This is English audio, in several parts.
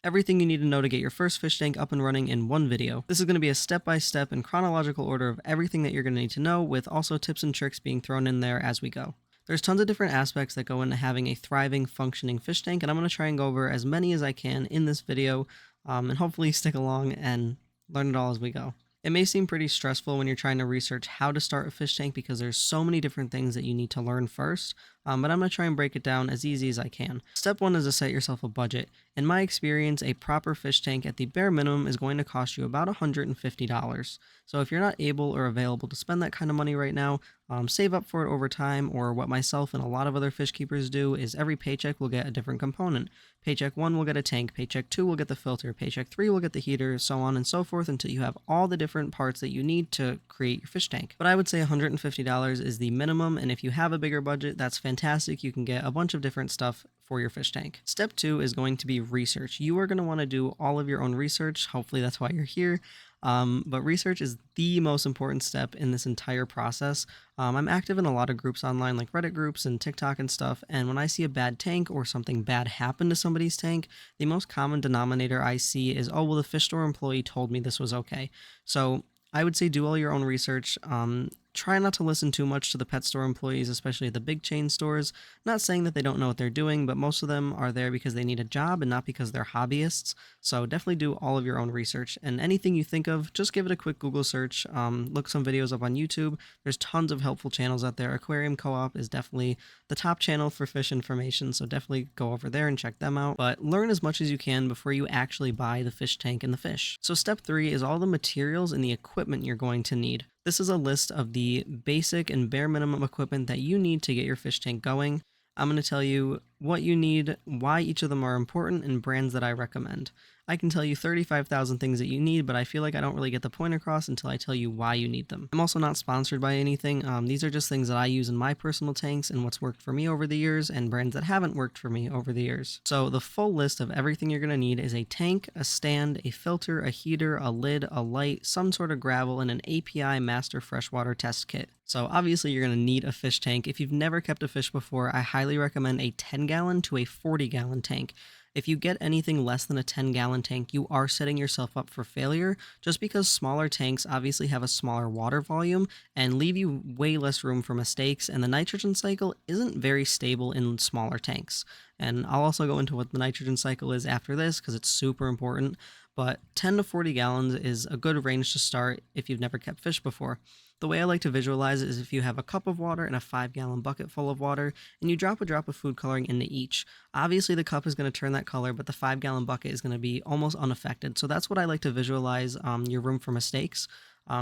Everything you need to know to get your first fish tank up and running in one video. This is going to be a step-by-step and chronological order of everything that you're going to need to know, with also tips and tricks being thrown in there as we go. There's tons of different aspects that go into having a thriving, functioning fish tank, and I'm going to try and go over as many as I can in this video, and hopefully stick along and learn it all as we go. It may seem pretty stressful when you're trying to research how to start a fish tank because there's so many different things that you need to learn first, but I'm going to try and break it down as easy as I can. Step one is to set yourself a budget. In my experience, a proper fish tank at the bare minimum is going to cost you about $150. So if you're not able or available to spend that kind of money right now, save up for it over time, or what myself and a lot of other fish keepers do is every paycheck will get a different component. Paycheck 1 will get a tank, paycheck 2 will get the filter, paycheck 3 will get the heater, so on and so forth until you have all the different parts that you need to create your fish tank. But I would say $150 is the minimum, and if you have a bigger budget, that's fantastic. You can get a bunch of different stuff for your fish tank. Step 2 is going to be research. You are going to want to do all of your own research. Hopefully that's why you're here. But research is the most important step in this entire process. I'm active in a lot of groups online, like Reddit groups and TikTok and stuff, and when I see a bad tank or something bad happen to somebody's tank, the most common denominator I see is, oh, well, the fish store employee told me this was okay. So I would say do all your own research. Try not to listen too much to the pet store employees, especially the big chain stores. Not saying that they don't know what they're doing, but most of them are there because they need a job and not because they're hobbyists. So definitely do all of your own research. And anything you think of, just give it a quick Google search. Look some videos up on YouTube. There's tons of helpful channels out there. Aquarium Co-op is definitely the top channel for fish information, so definitely go over there and check them out. But learn as much as you can before you actually buy the fish tank and the fish. So step 3 is all the materials and the equipment you're going to need. This is a list of the basic and bare minimum equipment that you need to get your fish tank going. I'm going to tell you what you need, why each of them are important, and brands that I recommend. I can tell you 35,000 things that you need, but I feel like I don't really get the point across until I tell you why you need them. I'm also not sponsored by anything. These are just things that I use in my personal tanks and what's worked for me over the years, and brands that haven't worked for me over the years. So the full list of everything you're going to need is a tank, a stand, a filter, a heater, a lid, a light, some sort of gravel, and an API master freshwater test kit. So obviously you're going to need a fish tank. If you've never kept a fish before, I highly recommend a 10-gallon to a 40-gallon tank. If you get anything less than a 10-gallon tank, you are setting yourself up for failure, just because smaller tanks obviously have a smaller water volume and leave you way less room for mistakes, and the nitrogen cycle isn't very stable in smaller tanks. And I'll also go into what the nitrogen cycle is after this because it's super important, but 10 to 40 gallons is a good range to start if you've never kept fish before. The way I like to visualize it is if you have a cup of water and a 5-gallon bucket full of water, and you drop a drop of food coloring into each. Obviously the cup is going to turn that color, but the 5-gallon bucket is going to be almost unaffected. So that's what I like to visualize your room for mistakes.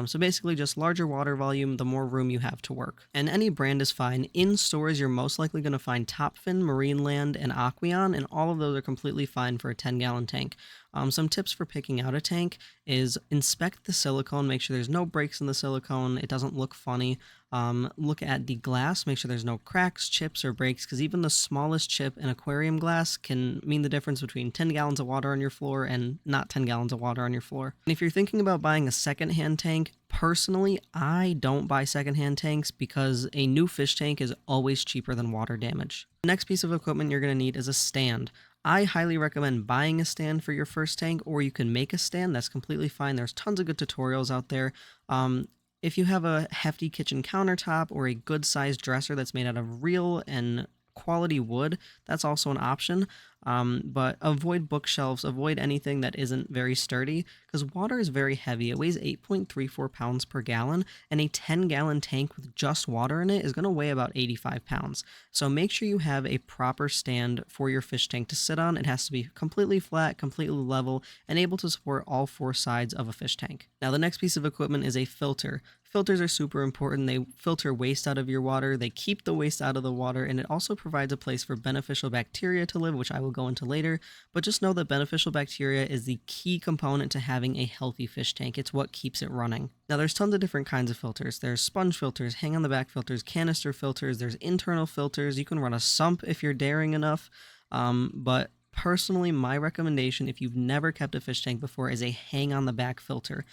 So basically just larger water volume, the more room you have to work. And any brand is fine. In stores, you're most likely going to find Topfin, Marineland, and Aqueon, and all of those are completely fine for a 10-gallon tank. Some tips for picking out a tank is inspect the silicone, make sure there's no breaks in the silicone, it doesn't look funny. Look at the glass, make sure there's no cracks, chips, or breaks, because even the smallest chip in aquarium glass can mean the difference between 10 gallons of water on your floor and not 10 gallons of water on your floor. And if you're thinking about buying a secondhand tank, personally, I don't buy secondhand tanks because a new fish tank is always cheaper than water damage. The next piece of equipment you're going to need is a stand. I highly recommend buying a stand for your first tank, or you can make a stand. That's completely fine. There's tons of good tutorials out there. If you have a hefty kitchen countertop or a good sized dresser that's made out of real and quality wood, that's also an option. But avoid bookshelves, avoid anything that isn't very sturdy, because water is very heavy. It weighs 8.34 pounds per gallon, and a 10-gallon tank with just water in it is going to weigh about 85 pounds. So make sure you have a proper stand for your fish tank to sit on. It has to be completely flat, completely level, and able to support all 4 sides of a fish tank. Now the next piece of equipment is a filter. Filters are super important. They filter waste out of your water, they keep the waste out of the water, and it also provides a place for beneficial bacteria to live, which I will go into later. But just know that beneficial bacteria is the key component to having a healthy fish tank. It's what keeps it running. Now there's tons of different kinds of filters. There's sponge filters, hang on the back filters, canister filters, there's internal filters. You can run a sump if you're daring enough. But personally, my recommendation, if you've never kept a fish tank before, is a hang on the back filter.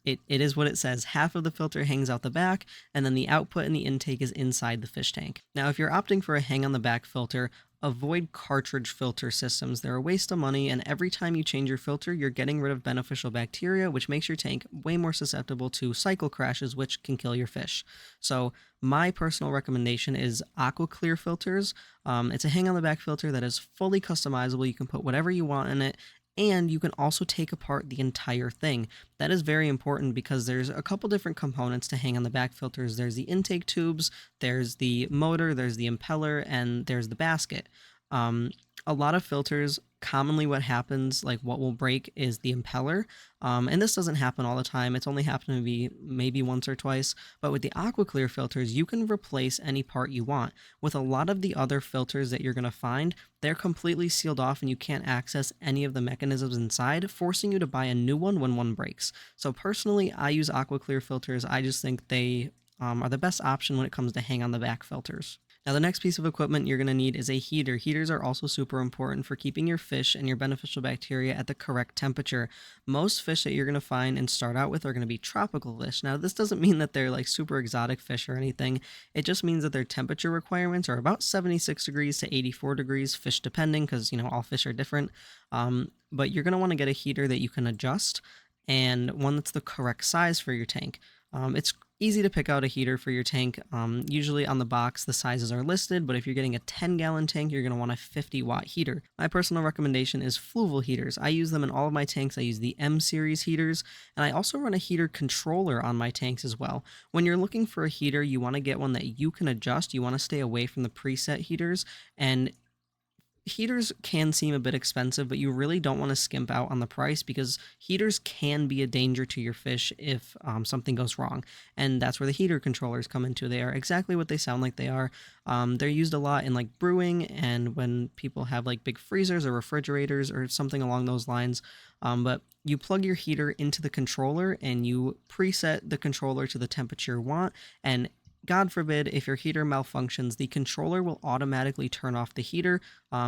It is what it says. Half of the filter hangs out the back, and then the output and the intake is inside the fish tank. Now, if you're opting for a hang on the back filter, Avoid cartridge filter systems. They're a waste of money, and every time you change your filter, you're getting rid of beneficial bacteria, which makes your tank way more susceptible to cycle crashes, which can kill your fish. So, my personal recommendation is Aqua Clear filters. It's a hang on the back filter that is fully customizable. You can put whatever you want in it, and you can also take apart the entire thing. That is very important because there's a couple different components to hang on the back filters. There's the intake tubes, there's the motor, there's the impeller, and there's the basket. Um, a lot of filters, commonly what happens, like what will break, is the impeller. And this doesn't happen all the time. It's only happened to be maybe once or twice. But with the AquaClear filters, you can replace any part you want. With a lot of the other filters that you're going to find, they're completely sealed off and you can't access any of the mechanisms inside, forcing you to buy a new one when one breaks. So personally, I use AquaClear filters. I just think they are the best option when it comes to hang on the back filters. Now, the next piece of equipment you're going to need is a heater. Heaters are also super important for keeping your fish and your beneficial bacteria at the correct temperature. Most fish that you're going to find and start out with are going to be tropical fish. Now, this doesn't mean that they're like super exotic fish or anything. It just means that their temperature requirements are about 76 degrees to 84 degrees, fish depending, because, all fish are different. But you're going to want to get a heater that you can adjust and one that's the correct size for your tank. It's easy to pick out a heater for your tank. Usually on the box, the sizes are listed, but if you're getting a 10-gallon tank, you're going to want a 50-watt heater. My personal recommendation is Fluval heaters. I use them in all of my tanks. I use the M series heaters, and I also run a heater controller on my tanks as well. When you're looking for a heater, you want to get one that you can adjust. You want to stay away from the preset heaters, and heaters can seem a bit expensive, but you really don't want to skimp out on the price because heaters can be a danger to your fish if something goes wrong. And that's where the heater controllers come into. They are exactly what they sound like they are. They're used a lot in like brewing and when people have like big freezers or refrigerators or something along those lines. But you plug your heater into the controller and you preset the controller to the temperature you want, and God forbid, if your heater malfunctions, the controller will automatically turn off the heater,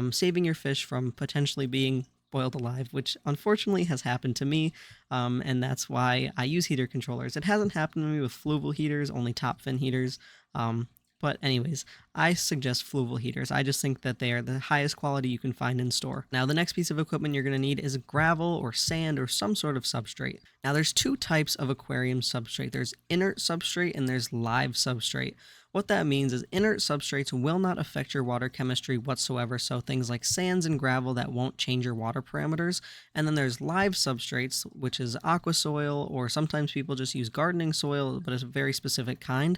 saving your fish from potentially being boiled alive, which unfortunately has happened to me, and that's why I use heater controllers. It hasn't happened to me with fluval heaters, only top fin heaters. But anyways, I suggest fluval heaters. I just think that they are the highest quality you can find in store. Now, the next piece of equipment you're going to need is gravel or sand or some sort of substrate. Now, there's two types of aquarium substrate. There's inert substrate and there's live substrate. What that means is inert substrates will not affect your water chemistry whatsoever, so things like sands and gravel that won't change your water parameters. And then there's live substrates, which is aqua soil, or sometimes people just use gardening soil, but it's a very specific kind.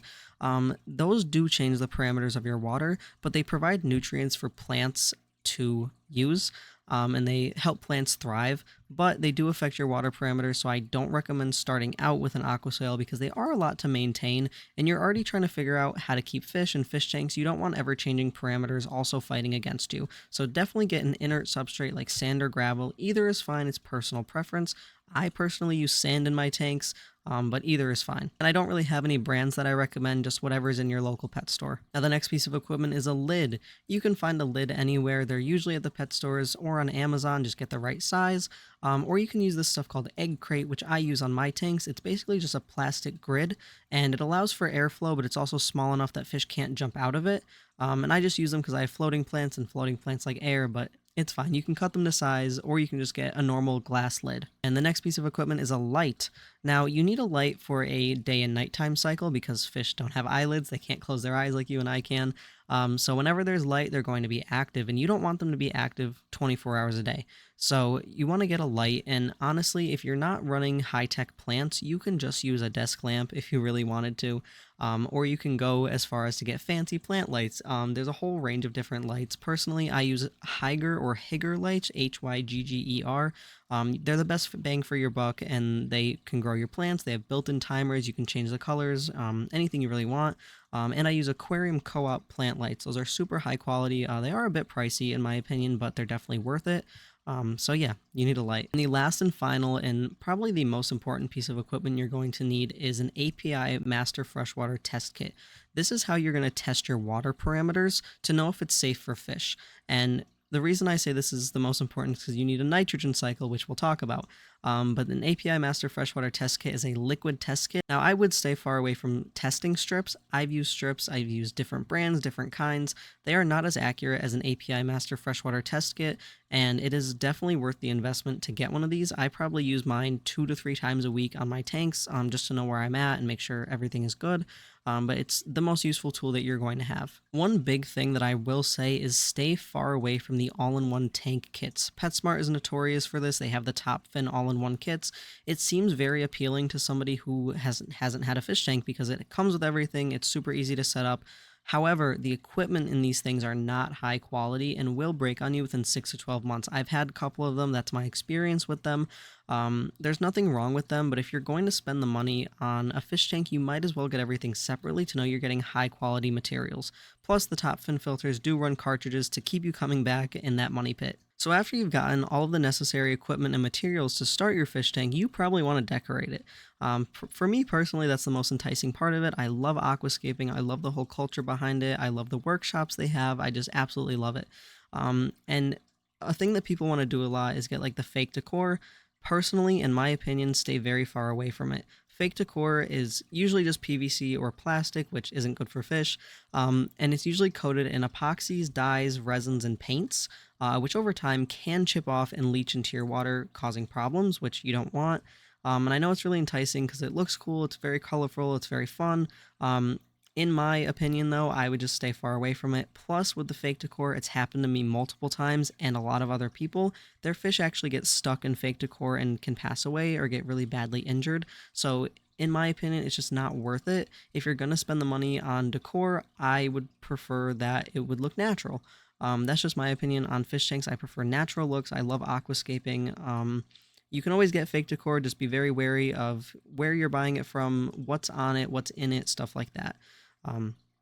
Those do change the parameters of your water, but they provide nutrients for plants to use, and they help plants thrive, but they do affect your water parameters, so I don't recommend starting out with an aqua soil because they are a lot to maintain, and you're already trying to figure out how to keep fish in fish tanks. You don't want ever-changing parameters also fighting against you, so definitely get an inert substrate like sand or gravel. Either is fine, it's personal preference. I personally use sand in my tanks, but either is fine. And I don't really have any brands that I recommend, just whatever's in your local pet store. Now, the next piece of equipment is a lid. You can find a lid anywhere. They're usually at the pet stores or on Amazon. Just get the right size. Or you can use this stuff called egg crate, which I use on my tanks. It's basically just a plastic grid, and it allows for airflow, but it's also small enough that fish can't jump out of it. And I just use them because I have floating plants, and floating plants like air, but it's fine. You can cut them to size, or you can just get a normal glass lid. And the next piece of equipment is a light. Now, you need a light for a day and nighttime cycle because fish don't have eyelids. They can't close their eyes like you and I can. So whenever there's light, they're going to be active, and you don't want them to be active 24 hours a day. So you want to get a light, and honestly, if you're not running high-tech plants, you can just use a desk lamp if you really wanted to, or you can go as far as to get fancy plant lights. There's a whole range of different lights. Personally, I use Hygger or Hygger lights, Hygger. They're the best bang for your buck, and they can grow your plants. They have built-in timers. You can change the colors, anything you really want. And I use Aquarium Co-op plant lights. Those are super high quality. They are a bit pricey in my opinion, but they're definitely worth it. So yeah, you need a light. And the last and final and probably the most important piece of equipment you're going to need is an API Master Freshwater Test Kit. This is how you're going to test your water parameters to know if it's safe for fish. And The reason I say this is the most important is because you need a nitrogen cycle, which we'll talk about. But an API Master Freshwater Test Kit is a liquid test kit. Now, I would stay far away from testing strips. I've used different brands, different kinds. They are not as accurate as an API Master Freshwater Test Kit, and it is definitely worth the investment to get one of these. I probably use mine 2 to 3 times a week on my tanks, just to know where I'm at and make sure everything is good. But it's the most useful tool that you're going to have. One big thing that I will say is stay far away from the all-in-one tank kits. PetSmart is notorious for this. They have the top fin all-in-one kits. It seems very appealing to somebody who hasn't had a fish tank because it comes with everything. It's super easy to set up. However, the equipment in these things are not high quality and will break on you within 6 to 12 months. I've had a couple of them. That's my experience with them. There's nothing wrong with them, but if you're going to spend the money on a fish tank, you might as well get everything separately to know you're getting high quality materials. Plus, the top fin filters do run cartridges to keep you coming back in that money pit. So after you've gotten all of the necessary equipment and materials to start your fish tank, you probably want to decorate it. For me personally, that's the most enticing part of it. I love aquascaping. I love the whole culture behind it. I love the workshops they have. I just absolutely love it. And a thing that people want to do a lot is get like the fake decor. Personally, in my opinion, stay very far away from it. Fake decor is usually just PVC or plastic, which isn't good for fish, and it's usually coated in epoxies, dyes, resins, and paints, which over time can chip off and leach into your water, causing problems, which you don't want. And I know it's really enticing because it looks cool, it's very colorful, it's very fun. In my opinion, though, I would just stay far away from it. Plus, with the fake decor, it's happened to me multiple times and a lot of other people. Their fish actually get stuck in fake decor and can pass away or get really badly injured. So, in my opinion, it's just not worth it. If you're going to spend the money on decor, I would prefer that it would look natural. That's just my opinion on fish tanks. I prefer natural looks. I love aquascaping. You can always get fake decor. Just be very wary of where you're buying it from, what's on it, what's in it, stuff like that.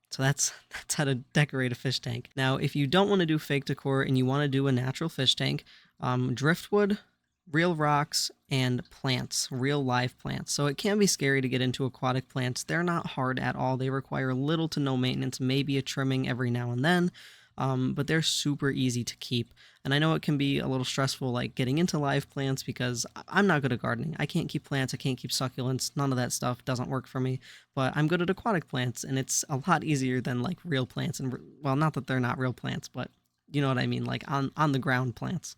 So that's how to decorate a fish tank. Now, if you don't want to do fake decor and you want to do a natural fish tank, driftwood, real rocks, and plants, real live plants. So it can be scary to get into aquatic plants. They're not hard at all. They require little to no maintenance, maybe a trimming every now and then. But they're super easy to keep. And I know it can be a little stressful, like getting into live plants, because I'm not good at gardening. I can't keep plants, I can't keep succulents, none of that stuff doesn't work for me. But I'm good at aquatic plants, and it's a lot easier than like real plants. And well, not that they're not real plants, but you know what I mean, like on the ground plants.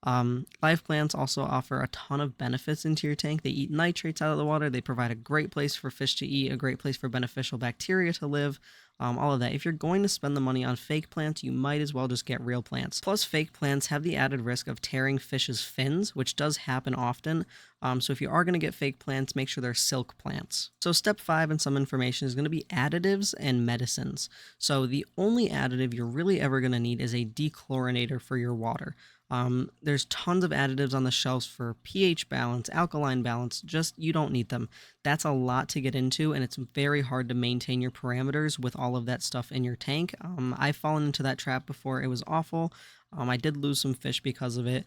Live plants also offer a ton of benefits into your tank. They eat nitrates out of the water. They provide a great place for fish to eat, a great place for beneficial bacteria to live, all of that. If you're going to spend the money on fake plants, you might as well just get real plants. Plus, fake plants have the added risk of tearing fish's fins, which does happen often. So if you are going to get fake plants, make sure they're silk plants. So step 5 and some information is going to be additives and medicines. So the only additive you're really ever going to need is a dechlorinator for your water. There's tons of additives on the shelves for pH balance, alkaline balance, just you don't need them. That's a lot to get into, and it's very hard to maintain your parameters with all of that stuff in your tank. I've fallen into that trap before. It was awful. I did lose some fish because of it.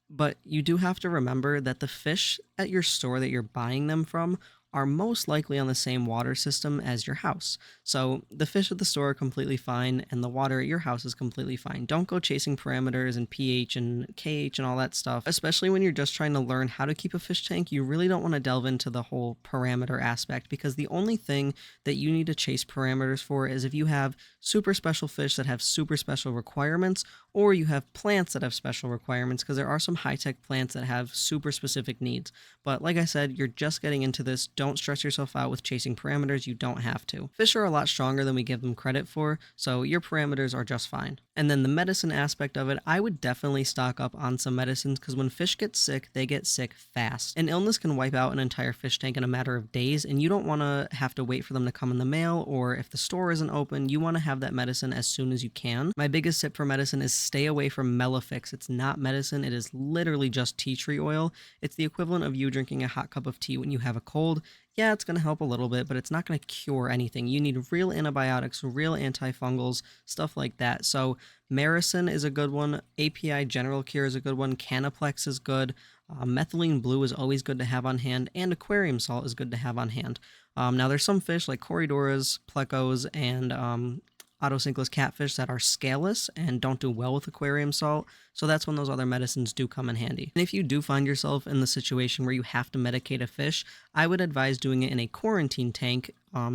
But you do have to remember that the fish at your store that you're buying them from are most likely on the same water system as your house. So the fish at the store are completely fine, and the water at your house is completely fine. Don't go chasing parameters and pH and KH and all that stuff, especially when you're just trying to learn how to keep a fish tank. You really don't want to delve into the whole parameter aspect, because the only thing that you need to chase parameters for is if you have super special fish that have super special requirements, or you have plants that have special requirements, because there are some high-tech plants that have super specific needs. But like I said, you're just getting into this. Don't stress yourself out with chasing parameters. You don't have to. Fish are a lot stronger than we give them credit for, so your parameters are just fine. And then the medicine aspect of it, I would definitely stock up on some medicines, because when fish get sick, they get sick fast. An illness can wipe out an entire fish tank in a matter of days, and you don't want to have to wait for them to come in the mail, or if the store isn't open, you want to have that medicine as soon as you can. My biggest tip for medicine is stay away from Melafix. It's not medicine. It is literally just tea tree oil. It's the equivalent of you drinking a hot cup of tea when you have a cold. Yeah, it's going to help a little bit, but it's not going to cure anything. You need real antibiotics, real antifungals, stuff like that. So Maricin is a good one. API General Cure is a good one. Canaplex is good. Methylene Blue is always good to have on hand, and aquarium salt is good to have on hand. Now, there's some fish like Corydoras, Plecos, and autocinkless catfish that are scaleless and don't do well with aquarium salt, so that's when those other medicines do come in handy. And if you do find yourself in the situation where you have to medicate a fish, I would advise doing it in a quarantine tank,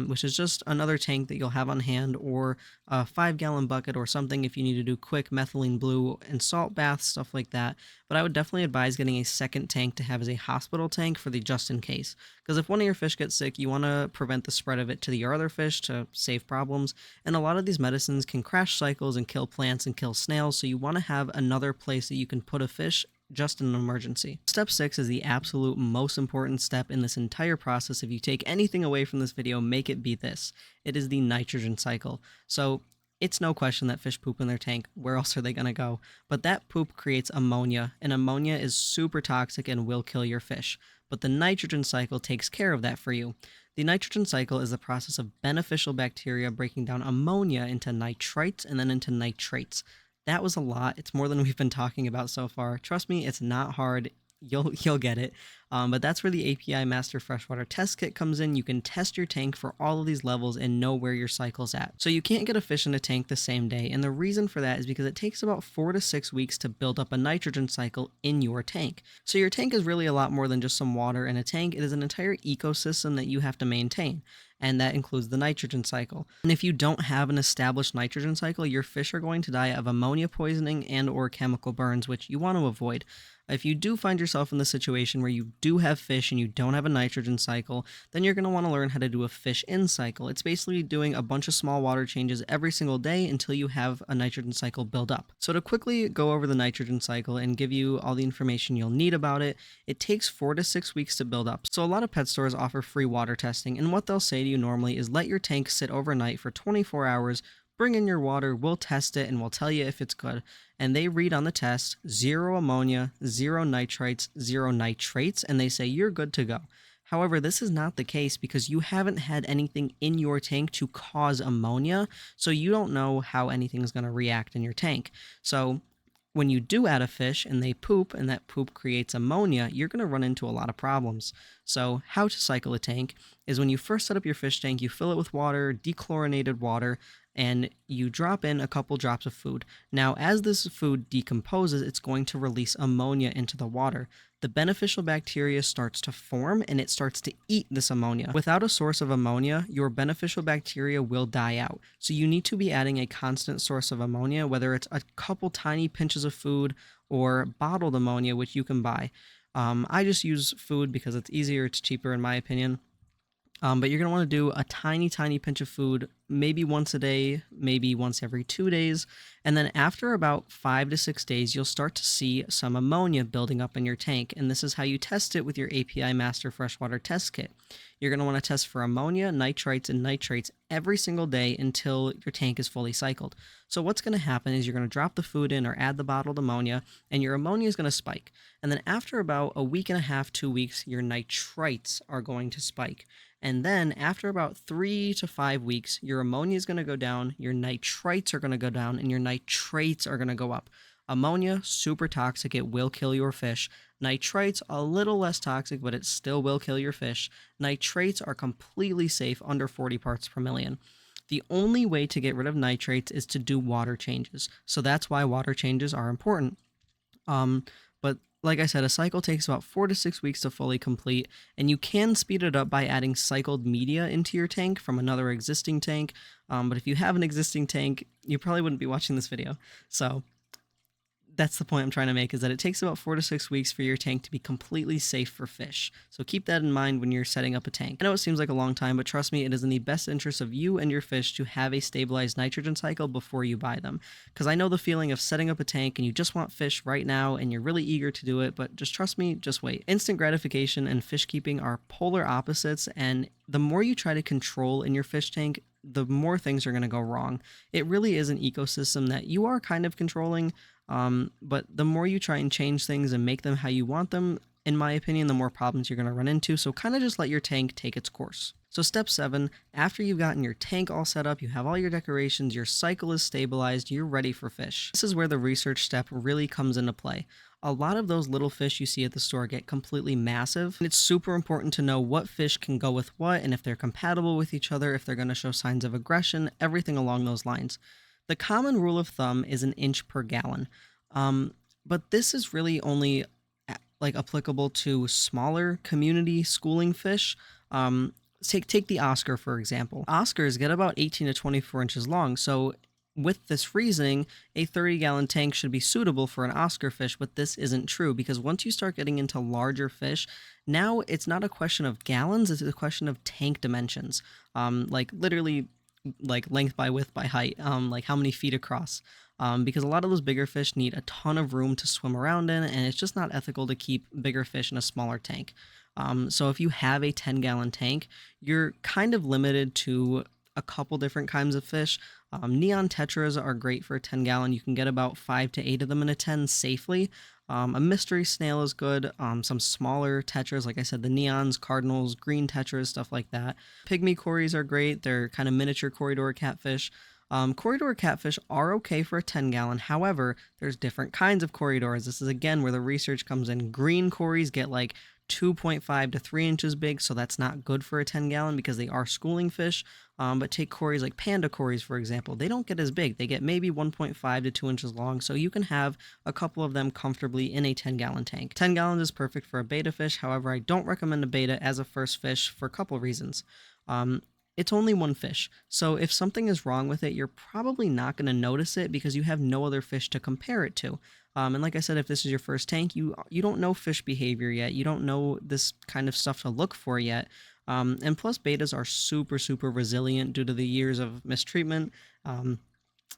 which is just another tank that you'll have on hand, or a 5-gallon bucket or something if you need to do quick methylene blue and salt baths, stuff like that. But I would definitely advise getting a second tank to have as a hospital tank for the just in case. Because if one of your fish gets sick, you want to prevent the spread of it to your other fish to save problems. And a lot of these medicines can crash cycles and kill plants and kill snails, so you want to have another place that you can put a fish just in an emergency. Step 6 is the absolute most important step in this entire process. If you take anything away from this video, make it be this. It is the nitrogen cycle. So it's no question that fish poop in their tank. Where else are they going to go? But that poop creates ammonia, and ammonia is super toxic and will kill your fish. But the nitrogen cycle takes care of that for you. The nitrogen cycle is the process of beneficial bacteria breaking down ammonia into nitrites and then into nitrates. That was a lot. It's more than we've been talking about so far. Trust me, it's not hard. You'll get it. But that's where the API Master Freshwater Test Kit comes in. You can test your tank for all of these levels and know where your cycle's at. So you can't get a fish in a tank the same day, and the reason for that is because it takes about 4 to 6 weeks to build up a nitrogen cycle in your tank. So your tank is really a lot more than just some water in a tank. It is an entire ecosystem that you have to maintain, and that includes the nitrogen cycle. And if you don't have an established nitrogen cycle, your fish are going to die of ammonia poisoning and or chemical burns, which you want to avoid. If you do find yourself in the situation where you do have fish and you don't have a nitrogen cycle, then you're going to want to learn how to do a fish in cycle. It's basically doing a bunch of small water changes every single day until you have a nitrogen cycle build up. So to quickly go over the nitrogen cycle and give you all the information you'll need about it, it takes 4 to 6 weeks to build up. So a lot of pet stores offer free water testing, and what they'll say to you normally is let your tank sit overnight for 24 hours, bring in your water, we'll test it, and we'll tell you if it's good. And they read on the test 0 ammonia, 0 nitrites, 0 nitrates, and they say you're good to go. However, this is not the case because you haven't had anything in your tank to cause ammonia, so you don't know how anything's going to react in your tank. So when you do add a fish and they poop and that poop creates ammonia, you're going to run into a lot of problems. So how to cycle a tank is when you first set up your fish tank, you fill it with water, dechlorinated water, and you drop in a couple drops of food. Now, as this food decomposes, it's going to release ammonia into the water. The beneficial bacteria starts to form and it starts to eat this ammonia. Without a source of ammonia, your beneficial bacteria will die out. So you need to be adding a constant source of ammonia, whether it's a couple tiny pinches of food or bottled ammonia, which you can buy. I just use food because it's easier, it's cheaper in my opinion. But you're going to want to do a tiny pinch of food, maybe once a day, maybe once every 2 days. And then after about 5 to 6 days, you'll start to see some ammonia building up in your tank. And this is how you test it with your API Master Freshwater Test Kit. You're going to want to test for ammonia, nitrites, and nitrates every single day until your tank is fully cycled. So what's going to happen is you're going to drop the food in or add the bottled ammonia, and your ammonia is going to spike. And then after about a week and a half, 2 weeks, your nitrites are going to spike. And then after about 3 to 5 weeks, your ammonia is going to go down, your nitrites are going to go down, and your nitrates are going to go up. Ammonia, super toxic, it will kill your fish. Nitrites, a little less toxic, but it still will kill your fish. Nitrates are completely safe, under 40 parts per million. The only way to get rid of nitrates is to do water changes. So that's why water changes are important. But like I said, a cycle takes about 4 to 6 weeks to fully complete, and you can speed it up by adding cycled media into your tank from another existing tank. But if you have an existing tank, you probably wouldn't be watching this video. So that's the point I'm trying to make, is that it takes about 4 to 6 weeks for your tank to be completely safe for fish. So keep that in mind when you're setting up a tank. I know it seems like a long time, but trust me, it is in the best interest of you and your fish to have a stabilized nitrogen cycle before you buy them. Because I know the feeling of setting up a tank and you just want fish right now and you're really eager to do it, but just trust me, just wait. Instant gratification and fish keeping are polar opposites, and the more you try to control in your fish tank, the more things are going to go wrong. It really is an ecosystem that you are kind of controlling, but the more you try and change things and make them how you want them, in my opinion, the more problems you're going to run into. So kind of just let your tank take its course. So step 7, after you've gotten your tank all set up, you have all your decorations, your cycle is stabilized, you're ready for fish. This is where the research step really comes into play. A lot of those little fish you see at the store get completely massive, and it's super important to know what fish can go with what and if they're compatible with each other, if they're going to show signs of aggression, everything along those lines. The common rule of thumb is an inch per gallon. But this is really only like applicable to smaller community schooling fish. Take the Oscar for example. Oscars get about 18 to 24 inches long, so with this reasoning, a 30-gallon tank should be suitable for an Oscar fish, but this isn't true because once you start getting into larger fish, now it's not a question of gallons, it's a question of tank dimensions. Like literally like length by width by height, like how many feet across. Because a lot of those bigger fish need a ton of room to swim around in, and it's just not ethical to keep bigger fish in a smaller tank. So if you have a 10-gallon tank, you're kind of limited to a couple different kinds of fish. Neon tetras are great for a 10-gallon. You can get about 5 to 8 of them in a 10 safely. A mystery snail is good. Some smaller tetras, like I said, the neons, cardinals, green tetras, stuff like that. Pygmy cories are great. They're kind of miniature corridor catfish. Corridor catfish are okay for a 10-gallon. However, there's different kinds of corridors. This is again where the research comes in. Green cories get like 2.5 to 3 inches big, so that's not good for a 10-gallon because they are schooling fish. But take cories like panda cories, for example. They don't get as big. They get maybe 1.5 to 2 inches long, so you can have a couple of them comfortably in a 10-gallon tank. 10 gallons is perfect for a beta fish. However, I don't recommend a beta as a first fish for a couple reasons. It's only one fish, so if something is wrong with it, you're probably not going to notice it because you have no other fish to compare it to. And like I said, if this is your first tank, you don't know fish behavior yet. You don't know this kind of stuff to look for yet. And plus, betas are super resilient due to the years of mistreatment.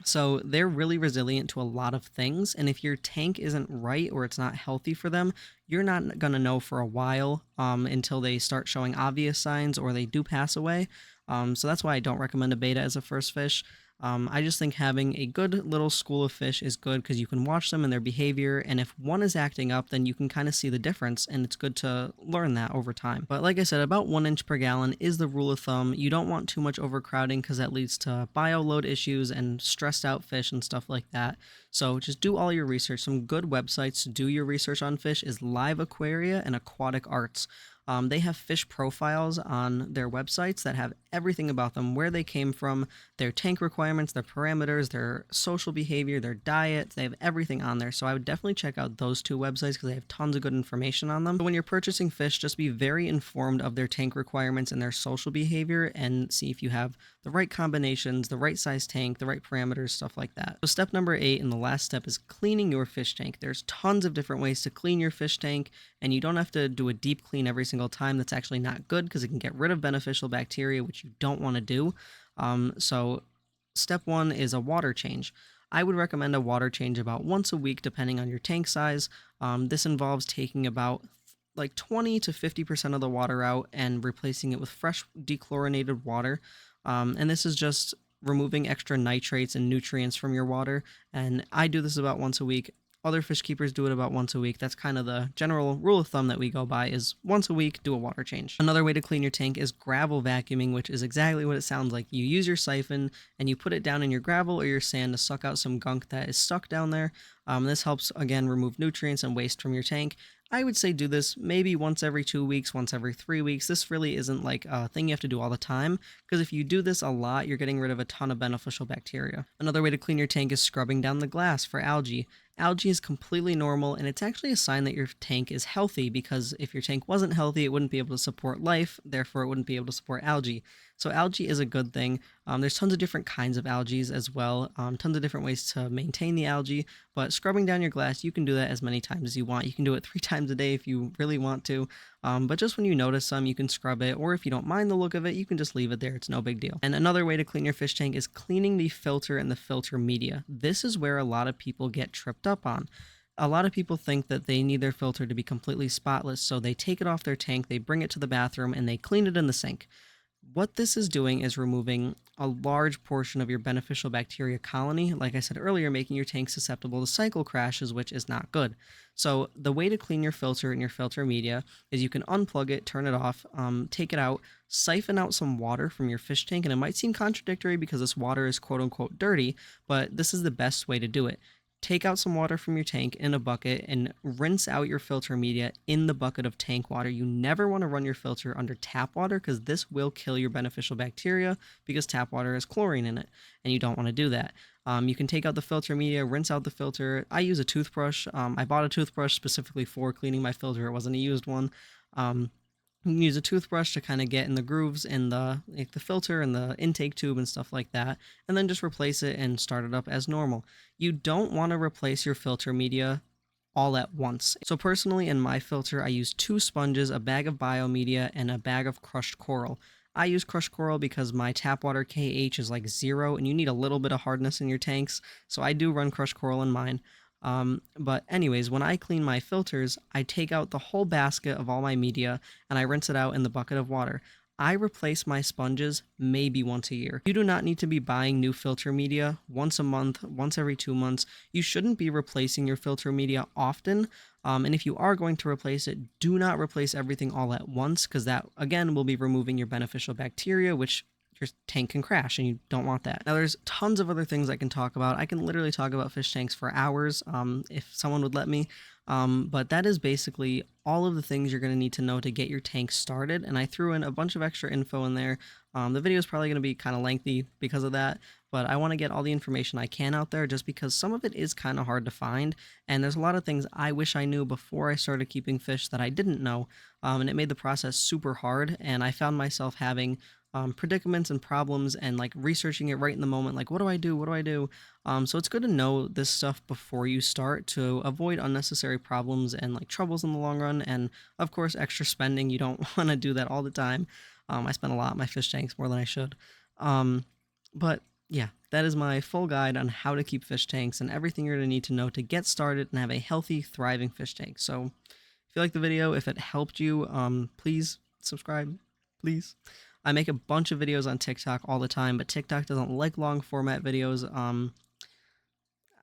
So they're really resilient to a lot of things. And if your tank isn't right or it's not healthy for them, you're not going to know for a while until they start showing obvious signs or they do pass away. So that's why I don't recommend a beta as a first fish. I just think having a good little school of fish is good because you can watch them and their behavior, and if one is acting up, then you can kind of see the difference, and it's good to learn that over time. But like I said, about 1 inch per gallon is the rule of thumb. You don't want too much overcrowding because that leads to bioload issues and stressed out fish and stuff like that. So just do all your research. Some good websites to do your research on fish is Live Aquaria and Aquatic Arts. They have fish profiles on their websites that have everything about them, where they came from, their tank requirements, their parameters, their social behavior, their diet. They have everything on there. So I would definitely check out those two websites because they have tons of good information on them. But when you're purchasing fish, just be very informed of their tank requirements and their social behavior and see if you have the right combinations, the right size tank, the right parameters, stuff like that. So step number 8 and the last step is cleaning your fish tank. There's tons of different ways to clean your fish tank, and you don't have to do a deep clean every single time. That's actually not good because it can get rid of beneficial bacteria, which you don't want to do. So step 1 is a water change. I would recommend a water change about once a week depending on your tank size. This involves taking about like 20 to 50% of the water out and replacing it with fresh dechlorinated water. And this is just removing extra nitrates and nutrients from your water. And I do this about once a week. Other fish keepers do it about once a week. That's kind of the general rule of thumb that we go by is once a week, do a water change. Another way to clean your tank is gravel vacuuming, which is exactly what it sounds like. You use your siphon and you put it down in your gravel or your sand to suck out some gunk that is stuck down there. This helps, again, remove nutrients and waste from your tank. I would say do this maybe once every 2 weeks, once every 3 weeks. This really isn't like a thing you have to do all the time, because if you do this a lot, you're getting rid of a ton of beneficial bacteria. Another way to clean your tank is scrubbing down the glass for algae. Algae is completely normal, and it's actually a sign that your tank is healthy, because if your tank wasn't healthy, it wouldn't be able to support life, therefore it wouldn't be able to support algae. So algae is a good thing. There's tons of different kinds of algae as well, tons of different ways to maintain the algae, but scrubbing down your glass, you can do that as many times as you want. You can do it 3 times a day if you really want to, but just when you notice some, you can scrub it, or if you don't mind the look of it, you can just leave it there. It's no big deal. And another way to clean your fish tank is cleaning the filter and the filter media. This is where a lot of people get tripped up on. A lot of people think that they need their filter to be completely spotless, so they take it off their tank, they bring it to the bathroom, and they clean it in the sink. What this is doing is removing a large portion of your beneficial bacteria colony, like I said earlier, making your tank susceptible to cycle crashes, which is not good. So the way to clean your filter and your filter media is you can unplug it, turn it off, take it out, siphon out some water from your fish tank, and it might seem contradictory because this water is quote-unquote dirty, but this is the best way to do it. take out some water from your tank in a bucket and rinse out your filter media in the bucket of tank water. You never want to run your filter under tap water because this will kill your beneficial bacteria because tap water has chlorine in it and you don't want to do that. You can take out the filter media, rinse out the filter. I use a toothbrush. I bought a toothbrush specifically for cleaning my filter. It wasn't a used one. You can use a toothbrush to kind of get in the grooves in the filter and the intake tube and stuff like that, and then just replace it and start it up as normal. You don't want to replace your filter media all at once. So personally, in my filter, I use 2 sponges, a bag of biomedia, and a bag of crushed coral. I use crushed coral because my tap water KH is like 0, and you need a little bit of hardness in your tanks, so I do run crushed coral in mine. But anyways, when I clean my filters, I take out the whole basket of all my media and I rinse it out in the bucket of water. I replace my sponges maybe once a year. You do not need to be buying new filter media once a month, once every 2 months. You shouldn't be replacing your filter media often. And if you are going to replace it, do not replace everything all at once because that, again, will be removing your beneficial bacteria, which your tank can crash and you don't want that. Now there's tons of other things I can talk about. I can literally talk about fish tanks for hours if someone would let me. But that is basically all of the things you're going to need to know to get your tank started. And I threw in a bunch of extra info in there. The video is probably going to be kind of lengthy because of that, but I want to get all the information I can out there just because some of it is kind of hard to find. And there's a lot of things I wish I knew before I started keeping fish that I didn't know. And it made the process super hard. And I found myself having predicaments and problems and like researching it right in the moment, like what do I do, what do I do. So it's good to know this stuff before you start to avoid unnecessary problems and like troubles in the long run, and of course extra spending. You don't want to do that all the time. I spend a lot in my fish tanks, more than I should. But yeah, that is my full guide on how to keep fish tanks and everything you're going to need to know to get started and have a healthy, thriving fish tank. So if you like the video, if it helped you, please subscribe, please. I make a bunch of videos on TikTok all the time, but TikTok doesn't like long format videos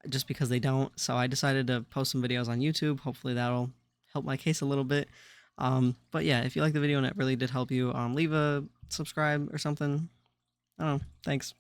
just because they don't. So I decided to post some videos on YouTube. Hopefully that'll help my case a little bit. But yeah, if you like the video and it really did help you, leave a subscribe or something. I don't know. Thanks.